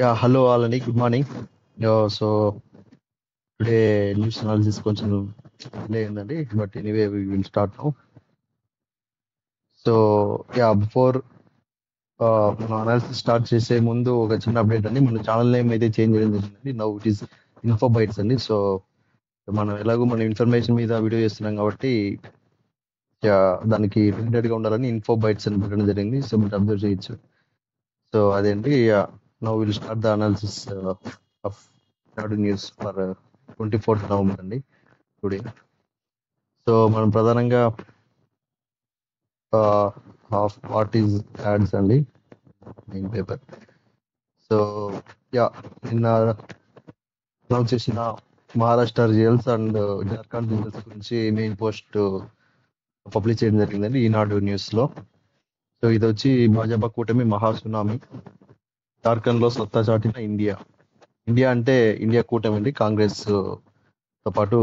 Yeah, hello all and good morning. So today news analysis కొంచెం delay అయిందండి, but anyway we will start now. So yeah, before మన analysis start చేసే ముందు ఒక చిన్న update అండి. మన ఛానల్ నేమ్ అయితే చేంజ్ చేయడం జరిగిందండి. Now it is info bytes అండి. సో మనం ఎలాగో మన ఇన్ఫర్మేషన్ మీద వీడియో చేస్తున్నాం కాబట్టి దానికి రిలేటెడ్ గా ఉండాలని ఇన్ఫో బైట్స్ అని పెట్టడం జరిగింది. సో మీరు అబ్జర్వ్ చేయొచ్చు. సో అదేంటి, now will start the analysis of నాడు న్యూస్ ఫర్ 24th నవంబర్ అండి టుడే. సో మనం ప్రధానంగా వాట్ ఈజ్ యాడ్స్ అండి మెయిన్ పేపర్. సో నిన్న అనౌన్స్ చేసిన Maharashtra results and Jharkhand results గురించి మెయిన్ పోస్ట్ పబ్లిష్ చేయడం జరిగిందండి ఈనాడు న్యూస్ లో. సో ఇది వచ్చి భాజపా కూటమి మహాసునామీ, జార్ఖండ్ లో సత్తా చాటిన ఇండియా. ఇండియా అంటే ఇండియా కూటమి అండి, కాంగ్రెస్ తో పాటు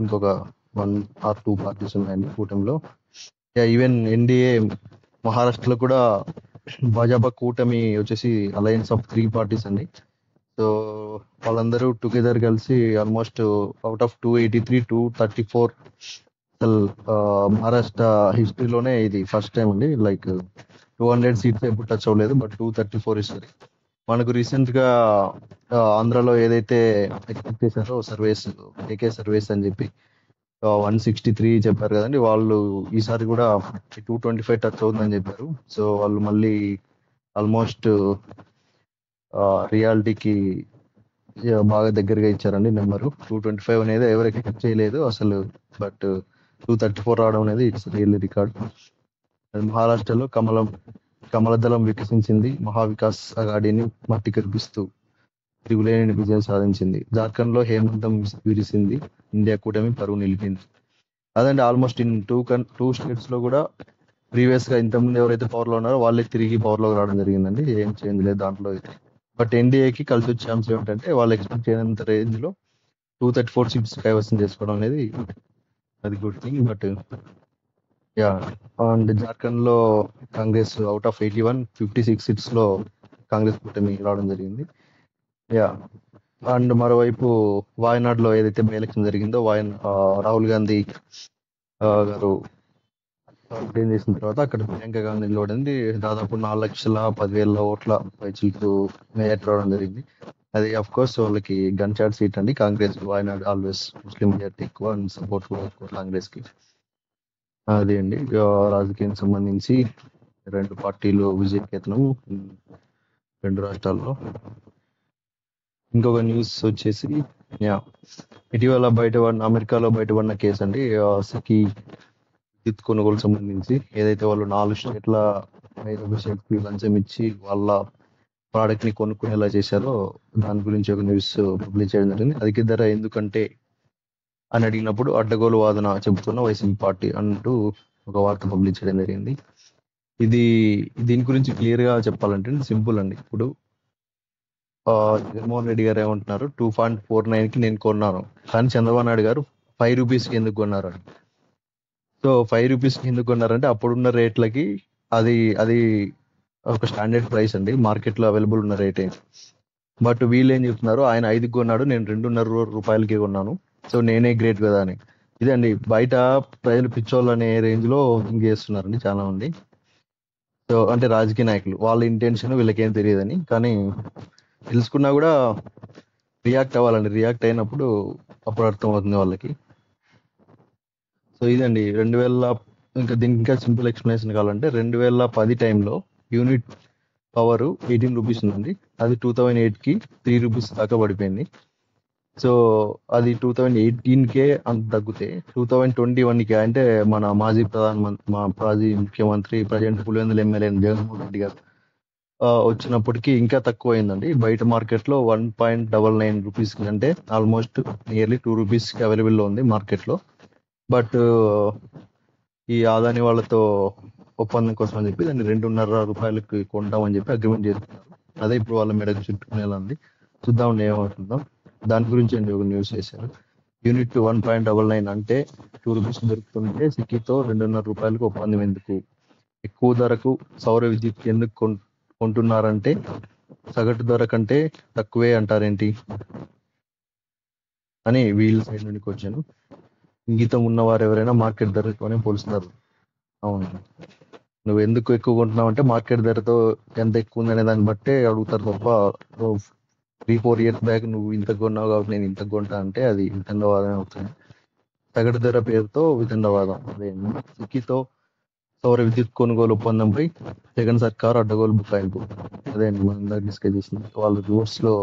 ఇంకొక 1 or 2 పార్టీస్ ఉన్నాయండి కూటమిలో. ఈవెన్ ఎన్డీఏ మహారాష్ట్రలో కూడా భాజపా కూటమి వచ్చేసి అలయన్స్ ఆఫ్ 3 పార్టీస్ అండి. సో వాళ్ళందరూ టుగెదర్ కలిసి ఆల్మోస్ట్ అవుట్ ఆఫ్ 283, 234 అసలు మహారాష్ట్ర హిస్టరీలోనే ఇది ఫస్ట్ టైం అండి. లైక్ 200 సీట్స్ ఎప్పుడు టచ్ అవ్వలేదు, బట్ 234 హిస్టరీ. మనకు రీసెంట్ గా ఆంధ్రాలో ఏదైతే ఎక్స్పెక్ట్ చేశారో సర్వేస్, ఏకే సర్వేస్ అని చెప్పి 163 చెప్పారు కదండి, వాళ్ళు ఈసారి కూడా 225 టచ్ అవుతుందని చెప్పారు. సో వాళ్ళు మళ్ళీ ఆల్మోస్ట్ రియాలిటీకి బాగా దగ్గరగా ఇచ్చారండి నెంబరు. 225 అనేది ఎవరు ఎక్స్పెక్ట్ చేయలేదు అసలు, బట్ 234 రావడం అనేది ఇట్స్ రియల్లీ రికార్డ్. మహారాష్ట్రలో కమలదళం వికసించింది, మహావికాస్ అఘాడీని మట్టి కరిపిస్తూ తిరుగులేని విజయం సాధించింది. జార్ఖండ్ లో హేమంతం విరిసింది, ఇండియా కూటమి పరువు నిలిపింది. అదండి ఆల్మోస్ట్ ఇన్ టూ స్టేట్స్ లో కూడా ప్రీవియస్ గా ఇంతకుముందు ఎవరైతే పవర్ లో ఉన్నారో వాళ్ళే తిరిగి పవర్ లోకి రావడం జరిగిందండి. ఏం చేంజ్ లేదు దాంట్లో. బట్ ఎన్డీఏకి కలిసి వచ్చే అంశం ఏమిటంటే వాళ్ళు ఎక్స్పెక్ట్ చేయనంత రేంజ్ లో 234 సీట్స్ కైవసం చేసుకోవడం అనేది అది good thing. But and Jharkhand లో కాంగ్రెస్ అవుట్ ఆఫ్ 81, 56 సీట్స్ లో కాంగ్రెస్ కూటమి రావడం జరిగింది. అండ్ మరోవైపు వాయనాడులో ఏదైతే బై ఎలక్షన్ జరిగిందో రాహుల్ గాంధీ గారు ఏం చేసిన తర్వాత అక్కడ ప్రియాంక గాంధీ నిలబడింది. దాదాపు 4,10,000 ఓట్ల పైచిలకు మేయర్ రావడం జరిగింది. అది అఫ్ కోర్స్ వాళ్ళకి గన్ షాట్ సీట్ అండి. కాంగ్రెస్ వాయనాడు ఆల్వేస్ ముస్లిం మెజార్టీ ఎక్కువ అండ్ సపోర్ట్ కూడా ఎక్కువ కాంగ్రెస్ కి. అది అండి రాజకీయానికి సంబంధించి 2 పార్టీలు విజయకేతనం 2 రాష్ట్రాల్లో. ఇంకొక న్యూస్ వచ్చేసి ఇటీవల అమెరికాలో బయటపడిన కేసు అండి, సికి విద్యుత్ కొనుగోలు సంబంధించి ఏదైతే వాళ్ళు 4 స్టేట్ల కి లంచం ఇచ్చి వాళ్ళ ప్రోడక్ట్ ని కొనుక్కునేలా చేశారో దాని గురించి ఒక న్యూస్ పబ్లిష్ చేయడం జరిగింది. అధిక ధర ఎందుకంటే అని అడిగినప్పుడు అడ్డగోలు వాదన చెబుతున్న వైసీపీ పార్టీ అంటూ ఒక వార్త పబ్లిష్ చేయడం జరిగింది. దీని గురించి క్లియర్ గా చెప్పాలంటే సింపుల్ అండి. ఇప్పుడు జగన్మోహన్ రెడ్డి గారు ఏమంటున్నారు, 2.49 కి నేను కొన్నాను, కానీ చంద్రబాబు నాయుడు గారు 5 రూపీస్ కి ఎందుకు కొన్నారు అని. సో 5 రూపీస్ కి ఎందుకు కొన్నారంటే అప్పుడున్న రేట్లకి అది అది ఒక స్టాండర్డ్ ప్రైస్ అండి, మార్కెట్ లో అవైలబుల్ ఉన్న రేట్ ఏంటి. బట్ వీళ్ళు ఏం చెప్తున్నారు, ఆయన 5కి కొన్నాడు, నేను 2.5 రూపాయలకి కొన్నాను, సో నేనే గ్రేట్ కదా అని. ఇదండి బయట ప్రజలు పిచ్చోళ్ళు అనే రేంజ్ లో థింక్ చేస్తున్నారండి చాలా మంది. సో అంటే రాజకీయ నాయకులు వాళ్ళ ఇంటెన్షన్ వీళ్ళకేం తెలియదని, కానీ తెలుసుకున్నా కూడా రియాక్ట్ అవ్వాలండి. రియాక్ట్ అయినప్పుడు అప్పుడు అర్థం అవుతుంది వాళ్ళకి. సో ఇదండి 2000, ఇంకా దీనికి ఇంకా సింపుల్ ఎక్స్ప్లెనేషన్ కావాలంటే 2010 టైంలో యూనిట్ పవర్ 18 రూపీస్ ఉందండి. అది 2008కి 3 రూపీస్ దాకా పడిపోయింది. సో అది 2018కే అంత తగ్గితే 2021కి అంటే మన మాజీ ముఖ్యమంత్రి ప్రజెంట్ పులివెందుల ఎమ్మెల్యే జగన్మోహన్ రెడ్డి గారు వచ్చినప్పటికీ ఇంకా తక్కువ అయిందండి. బయట మార్కెట్ లో 1.99 రూపీస్ అంటే ఆల్మోస్ట్ నియర్లీ 2 రూపీస్ కి అవైలబుల్ లో ఉంది మార్కెట్ లో. బట్ ఈ ఆదాని వాళ్ళతో ఒప్పందం కోసం అని చెప్పి దాన్ని 2.5 రూపాయలకి కొంటామని చెప్పి అగ్రిమెంట్ చేసుకున్నారు. అదే ఇప్పుడు వాళ్ళ మెడకు చుట్టుకునేలా ఉంది. చూద్దాం ఏమవుతుందో. దాని గురించి అండి ఒక న్యూస్ చేశారు. యూనిట్ 1.99 అంటే 2 రూపీస్ దొరుకుతుంటే సిక్కితో 2.5 రూపాయలకు ఒప్పందం ఎందుకు? ఎక్కువ ధరకు సౌర విద్యుత్ ఎందుకు కొంటున్నారంటే సగటు ధర కంటే తక్కువే అంటారేంటి అని వీళ్ళ సైడ్ నుండి వచ్చాను. ఇంగితం ఉన్నవారు ఎవరైనా మార్కెట్ ధరతోనే పోలుస్తారు. అవును, నువ్వు ఎందుకు ఎక్కువ కొంటున్నావు అంటే మార్కెట్ ధరతో ఎంత ఎక్కువ ఉందనే దాన్ని బట్టే అడుగుతారు తప్ప 3-4 ఇయర్స్ బ్యాక్ నువ్వు ఇంత కొన్నావు కాబట్టి నేను ఇంత కొంటా అంటే అది వితండవాదం అవుతుంది. సగటు ధర పేరుతో వితండవాదం. అదే సిక్కితో సౌర విద్యుత్ కొనుగోలు ఒప్పందంపై జగన్ సర్కార్ అడ్డగోలు బుకాయింపు. అదే అండి మనం ఇందాక డిస్కస్ చేసింది. వాళ్ళు రివర్స్ లో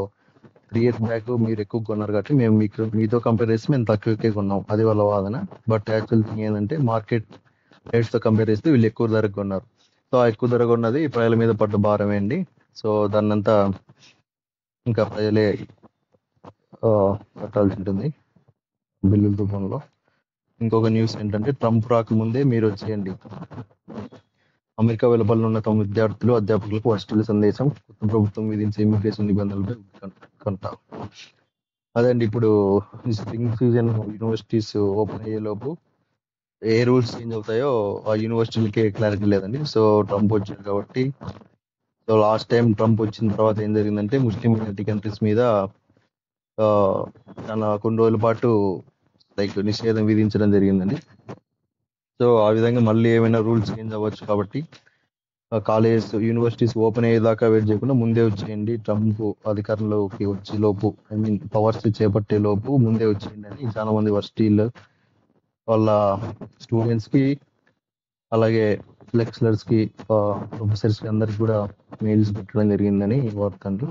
3 ఇయర్స్ బ్యాక్ మీరు ఎక్కువ కొన్నారు కాబట్టి మేము మీతో కంపేర్ చేసి మేము తక్కువకే కొన్నాం, అది వాళ్ళ వాదన. బట్ యాక్చువల్ థింగ్ ఏంటంటే మార్కెట్ రేట్స్ తో కంపేర్ చేస్తే వీళ్ళు ఎక్కువ ధరకు కొన్నారు. సో ఆ ఎక్కువ ధర కొన్నది ప్రజల మీద పడ్డ భారమే అండి. సో దాన్నంతా ఇంకా ప్రజలే కట్టాల్సి ఉంటుంది బిల్లుల రూపంలో. ఇంకొక న్యూస్ ఏంటంటే ట్రంప్ రాకముందే మీరు వచ్చేయండి, అమెరికా వెలుపల ఉన్న తమ విద్యార్థులు అధ్యాపకులకు వర్చువల్ సందేశం, కొత్త ప్రభుత్వం విధించే ఇమిగ్రేషన్ నిబంధనలపై కొంట. అదండి, ఇప్పుడు ఈ స్ప్రింగ్ సీజన్ యూనివర్సిటీస్ ఓపెన్ అయ్యే లోపు ఏ రూల్స్ చేంజ్ అవుతాయో ఆ యూనివర్సిటీలకి క్లారిటీ లేదండి. సో ట్రంప్ వచ్చాడు కాబట్టి, సో లాస్ట్ టైం ట్రంప్ వచ్చిన తర్వాత ఏం జరిగిందంటే ముస్లిం మైనారిటీ కంట్రీస్ మీద చాలా కొన్ని రోజుల పాటు నిషేధం విధించడం జరిగిందండి. సో ఆ విధంగా మళ్ళీ ఏమైనా రూల్స్ చేంజ్ అవ్వచ్చు కాబట్టి కాలేజ్ యూనివర్సిటీస్ ఓపెన్ అయ్యేదాకా వెయిట్ చేయకుండా ముందే వచ్చేయండి, ట్రంప్ అధికారంలోకి వచ్చే లోపు, ఐ మీన్ పవర్స్ చేపట్టే లోపు ముందే వచ్చేయండి అని చాలా మంది వర్సిటీలు వాళ్ళ స్టూడెంట్స్ కి అలాగే లెక్చరర్స్ కి ప్రొఫెసర్స్ కి అందరికి కూడా మెయిల్స్ పెట్టడం జరిగిందని వార్తలు.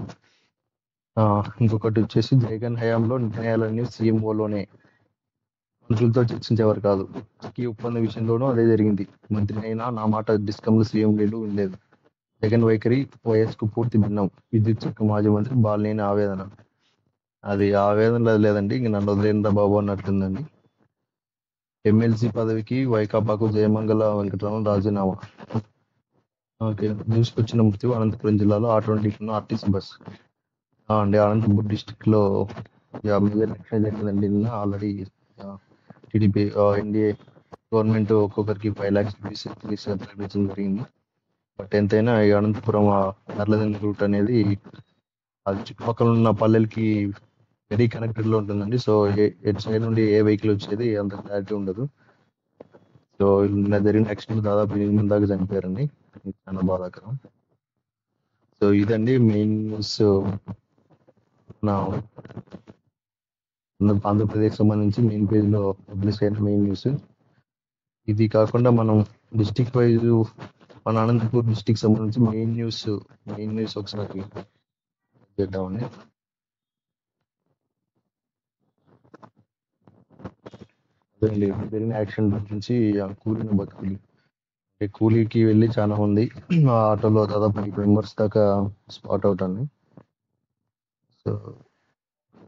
ఇంకొకటి వచ్చేసి జగన్ హయాంలో నిర్ణయాలన్నీ సీఎంఓలోనే, మంత్రులతో చర్చించేవారు కాదు. ఈ ఒప్పంద విషయంలోనూ అదే జరిగింది. మంత్రి అయినా నా మాట డిస్కంలు సీఎం లీడు ఉండేది. జగన్ వైఖరి వయస్కు పూర్తి భిన్నం. విద్యుత్ శాఖ మాజీ మంత్రి బాలినేని ఆవేదన. అది ఆవేదన లేదండి, ఇంక నన్ను వదిలేంద్ర బాబు అన్నట్టుందండి. ఎమ్మెల్సీ పదవికి వైకాపాకు జయమంగళ వెంకటరమణ రాజీనామా. ఓకే, న్యూస్కి వచ్చిన మృతి అనంతపురం జిల్లాలో ఆటోమేటిక్ ఆర్టీసీ బస్ అండి. అనంతపురం డిస్టిక్ లో మేజర్ ఎలక్షన్ జరిగిందండి నిన్న. ఆల్రెడీ టీడీపీ ఎన్డీఏ గవర్నమెంట్ ఒక్కొక్కరికి 5 lakhs రూపీస్ ప్రకటించడం జరిగింది. బట్ ఎంతైనా ఈ అనంతపురం నర్లదిండి రూట్ అనేది అది చుట్టుపక్కల ఉన్న పల్లెలకి వెరీ కనెక్టెడ్ లో ఉంటుందండి. సో ఎటు సైడ్ నుండి ఏ వెహికల్ వచ్చేది అంత క్లారిటీ ఉండదు. సో నిన్న జరిగిన యాక్సిడెంట్ దాదాపు 8 మంది దాకా చనిపోయారండి. ఇది చాలా బాధాకరం. సో ఇదండి మెయిన్ న్యూస్ నా ఆంధ్రప్రదేశ్ సంబంధించి మెయిన్ పేజ్ లో పబ్లిష్ అయిన మెయిన్ న్యూస్. ఇది కాకుండా మనం డిస్టిక్ వైజ్ మన అనంతపూర్ డిస్టిక్ సంబంధించి మెయిన్ న్యూస్ ఒకసారి చేద్దామండి. అదండి జరిగిన యాక్సిడెంట్ గురించి కూలిన బతుకులు. కూలీకి వెళ్ళి చాలా మంది ఆ ఆటోలో దాదాపు 8 మెంబర్స్ దాకా స్పాట్ అవుట్ అండి. సో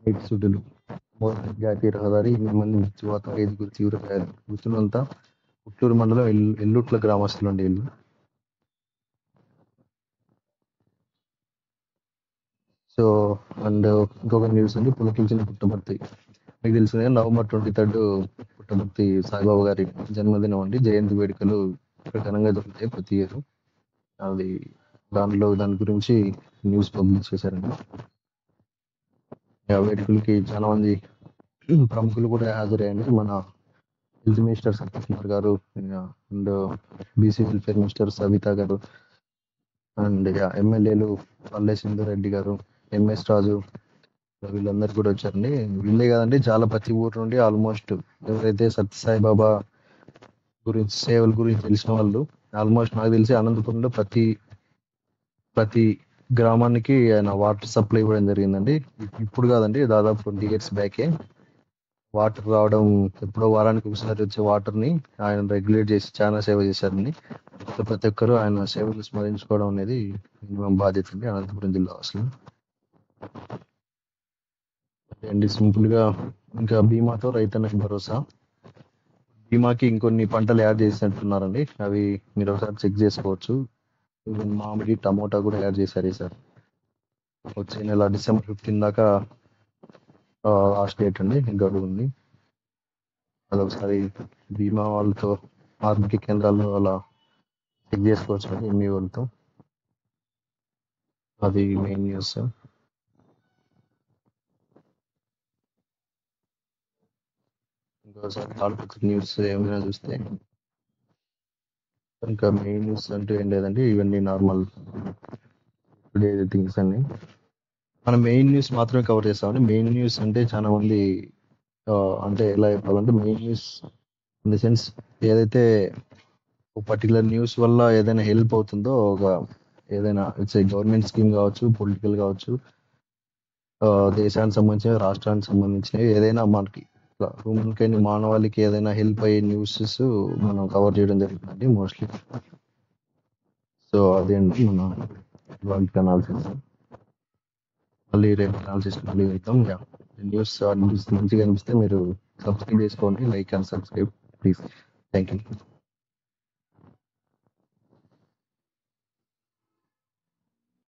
8 సుడులు జాతీయ రహదారి 8 మంది మృత్యువాత 5 తీవ్ర గాయాలు. మృతులంతా పుత్తూరు మండలం ఎల్లుట్ల గ్రామస్తులు అండి వీళ్ళు. సో అండ్ ఇంకొక న్యూస్ అండి, పులకించిన పుట్టపర్తి. మీకు తెలిసిందే November 23 పుట్టపర్తి సాయిబాబా గారి జన్మదినం అండి. జయంతి వేడుకలు ఇక్కడ ఘనంగా జరుగుతాయి ప్రతి ఇయర్. అది దాని గురించి న్యూస్ పబ్లిష్ చేశారండి. ఆ వేడుకలకి చాలా మంది ప్రముఖులు కూడా హాజరయ్యండి. మన హెల్త్ మినిస్టర్ సతీష్ కుమార్ గారు and BC welfare minister Savitha గారు అండ్ ఎమ్మెల్యేలు పల్లె సింధురెడ్డి గారు, ఎంఎస్ రాజు, వీళ్ళందరూ కూడా వచ్చారండి. వీళ్ళే కాదండి, చాలా ప్రతి ఊరు నుండి ఆల్మోస్ట్ ఎవరైతే సత్యసాయి బాబా గురించి సేవల గురించి తెలిసిన వాళ్ళు ఆల్మోస్ట్ నాకు తెలిసి అనంతపురంలో ప్రతి గ్రామానికి ఆయన వాటర్ సప్లై ఇవ్వడం జరిగిందండి. ఇప్పుడు కాదండి, దాదాపు 20 years బ్యాకే వాటర్ రావడం, ఎప్పుడో వారానికి ఒకసారి వచ్చే వాటర్ ని ఆయన రెగ్యులేట్ చేసి చాలా సేవ చేశారండి. ప్రతి ఒక్కరూ ఆయన సేవలు స్మరించుకోవడం అనేది మినిమం బాధ్యత అండి అనంతపురం జిల్లా అసలు అండి. సింపుల్ గా ఇంకా బీమాతో రైతన్నకు భరోసా. బీమాకి ఇంకొన్ని పంటలు యాడ్ చేసినట్టున్నారండి, అవి మీరు ఒకసారి చెక్ చేసుకోవచ్చు. మామిడి, టమోటా కూడా యాడ్ చేశారు సార్. వచ్చే నెల December 15 దాకా లాస్ట్ డేట్ అండి, గడువు ఉంది. అదొకసారి బీమా వాళ్ళతో ఆరోగ్య కేంద్రాల్లో అలా చెక్ చేసుకోవచ్చు అండి మీ వాళ్ళతో. అది మెయిన్ న్యూస్. ఇంకోసారి తాడిపత్రి న్యూస్ ఏమైనా చూస్తే ఇంకా మెయిన్ న్యూస్ అంటూ ఏం లేదండి, ఇవన్నీ నార్మల్ టుడే థింగ్స్ అన్ని మనం మెయిన్ న్యూస్ మాత్రమే కవర్ చేస్తామండి. మెయిన్ న్యూస్ అంటే చాలా మంది ఆ, అంటే ఎలా చెప్పాలంటే main news in the sense ఏదైతే ఒక పర్టికులర్ న్యూస్ వల్ల ఏదైనా హెల్ప్ అవుతుందో, ఒక ఏదైనా ఇట్స్ గవర్నమెంట్ స్కీమ్ కావచ్చు, పొలిటికల్ కావచ్చు, దేశానికి సంబంధించిన రాష్ట్రానికి సంబంధించినవి ఏదైనా మనకి హ్యూమన్ కైండ్ మానవాళికి ఏదైనా హెల్ప్ అయ్యే న్యూసెస్ మనం కవర్ చేయడం జరుగుతుందండి మోస్ట్లీ. సో అదే అండి మన వరల్డ్ అనాలిసిస్. మళ్ళీ రేపు అనాలిసిస్ మళ్ళీ వెళ్తాం. న్యూస్ మంచిగా అనిపిస్తే మీరు సబ్స్క్రైబ్ చేసుకోండి, like and subscribe please. Thank you.